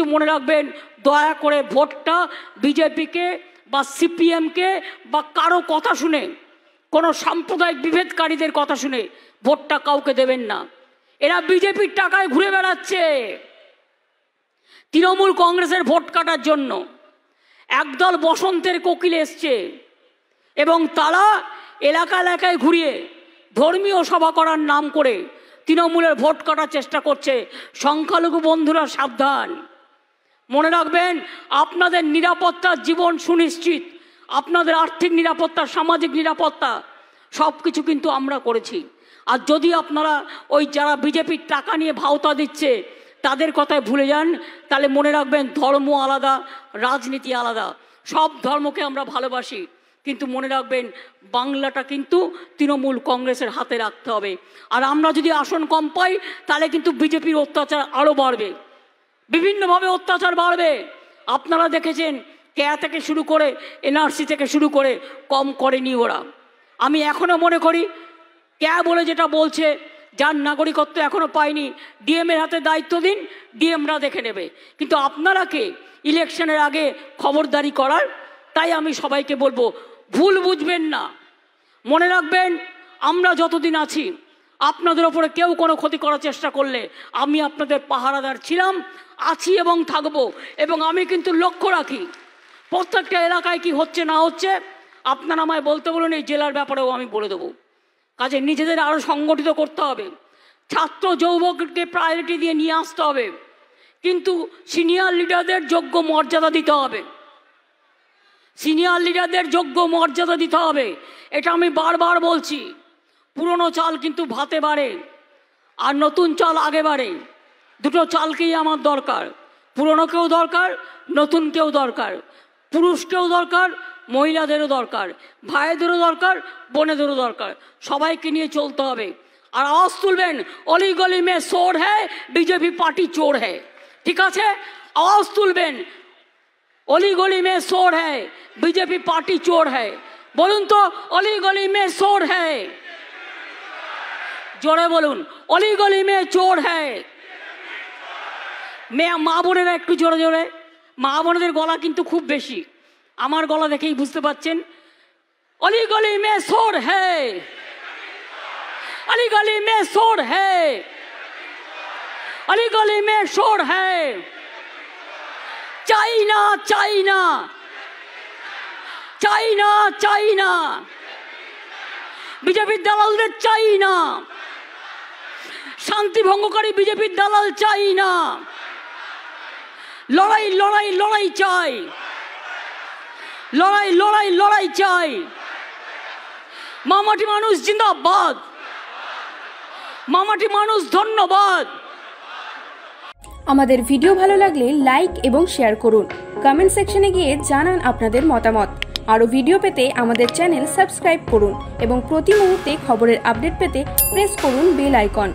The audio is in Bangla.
একটু মনে রাখবেন, দয়া করে ভোটটা বিজেপিকে বা সিপিএমকে বা কারো কথা শুনে, কোনো সাম্প্রদায়িক বিভেদকারীদের কথা শুনে ভোটটা কাউকে দেবেন না। এরা বিজেপির টাকায় ঘুরে বেড়াচ্ছে তৃণমূল কংগ্রেসের ভোট কাটার জন্য। একদল বসন্তের কোকিল এসছে এবং তারা এলাকা এলাকায় ঘুরিয়ে ধর্মীয় সভা করার নাম করে তৃণমূলের ভোট কাটার চেষ্টা করছে। সংখ্যালঘু বন্ধুরা সাবধান। মনে রাখবেন, আপনাদের নিরাপত্তার জীবন সুনিশ্চিত, আপনাদের আর্থিক নিরাপত্তা, সামাজিক নিরাপত্তা সব কিছু কিন্তু আমরা করেছি। আর যদি আপনারা ওই যারা বিজেপির টাকা নিয়ে ভাওতা দিচ্ছে তাদের কথায় ভুলে যান, তাহলে মনে রাখবেন ধর্ম আলাদা, রাজনীতি আলাদা। সব ধর্মকে আমরা ভালোবাসি, কিন্তু মনে রাখবেন বাংলাটা কিন্তু তৃণমূল কংগ্রেসের হাতে রাখতে হবে। আর আমরা যদি আসন কম পাই তাহলে কিন্তু বিজেপির অত্যাচার আরও বাড়বে, বিভিন্নভাবে অত্যাচার বাড়বে। আপনারা দেখেছেন কেয়া থেকে শুরু করে এনআরসি থেকে শুরু করে কম করেনি ওরা। আমি এখনও মনে করি কেয়া বলে যেটা বলছে, যার নাগরিকত্ব এখনও পায়নি ডিএমের হাতে দায়িত্ব দিন, ডিএমরা দেখে নেবে। কিন্তু আপনারা কে ইলেকশনের আগে খবরদারি করার? তাই আমি সবাইকে বলবো, ভুল বুঝবেন না। মনে রাখবেন, আমরা যতদিন আছি আপনাদের ওপরে কেউ কোনো ক্ষতি করার চেষ্টা করলে আমি আপনাদের পাহারাদার ছিলাম, আছি এবং থাকবো। এবং আমি কিন্তু লক্ষ্য রাখি প্রত্যেকটা এলাকায় কি হচ্ছে না হচ্ছে। আপনারা আমায় বলতে বলুন, এই জেলার ব্যাপারেও আমি বলে দেবো। কাজে নিজেদের আরও সংগঠিত করতে হবে, ছাত্র যুবককে প্রায়োরিটি দিয়ে নিয়ে আসতে হবে, কিন্তু সিনিয়র লিডারদের যোগ্য মর্যাদা দিতে হবে, সিনিয়র লিডারদের যোগ্য মর্যাদা দিতে হবে। এটা আমি বারবার বলছি। পুরনো চাল কিন্তু ভাতে বাড়ে আর নতুন চাল আগে বাড়ে। দুটো চালকেই আমার দরকার, পুরনোকেও দরকার, নতুনকেও দরকার, পুরুষকেও দরকার, মহিলাদেরও দরকার, ভাইদেরও দরকার, বোনেদেরও দরকার। সবাইকে নিয়ে চলতে হবে। আর আওয়াজ তুলবেন, অলি গলি মে চোর হ্যায়, বিজেপি পার্টি চোর হ্যায়। ঠিক আছে, আওয়াজ তুলবেন, অলি গলি মে চোর হ্যায়, বিজেপি পার্টি চোর হ্যায়। বলুন তো, অলি গলি মে চোর হ্যায়, জোরে বলুন, অলি গলি মে চোর হ্যায়। মা বোনেরা একটু জোরে জোরে, মা বোনেদের গলা কিন্তু খুব বেশি, আমার গলা দেখেই বুঝতে পাচ্ছেন। অলি গলি মে চোর হ্যায়, অলি গলি মে চোর হ্যায়, অলি গলি মে চোর হ্যায়। চাই না, চাই না, চাই না, চাই না, বিজেপির দালালদের চাই না, শান্তি ভঙ্গকারী বিজেপির দালাল চাই না। লড়াই লড়াই লড়াই চাই, লড়াই লড়াই লড়াই চাই। মামাটি মানুষ জিন্দাবাদ, মামাটি মানুষ ধন্যবাদ। আমাদের ভিডিও ভালো লাগলে লাইক এবং শেয়ার করুন। কমেন্ট সেকশনে গিয়ে জানান আপনাদের মতামত। আরও ভিডিও পেতে আমাদের চ্যানেল সাবস্ক্রাইব করুন এবং প্রতি মুহূর্তে খবরের আপডেট পেতে প্রেস করুন বেল আইকন।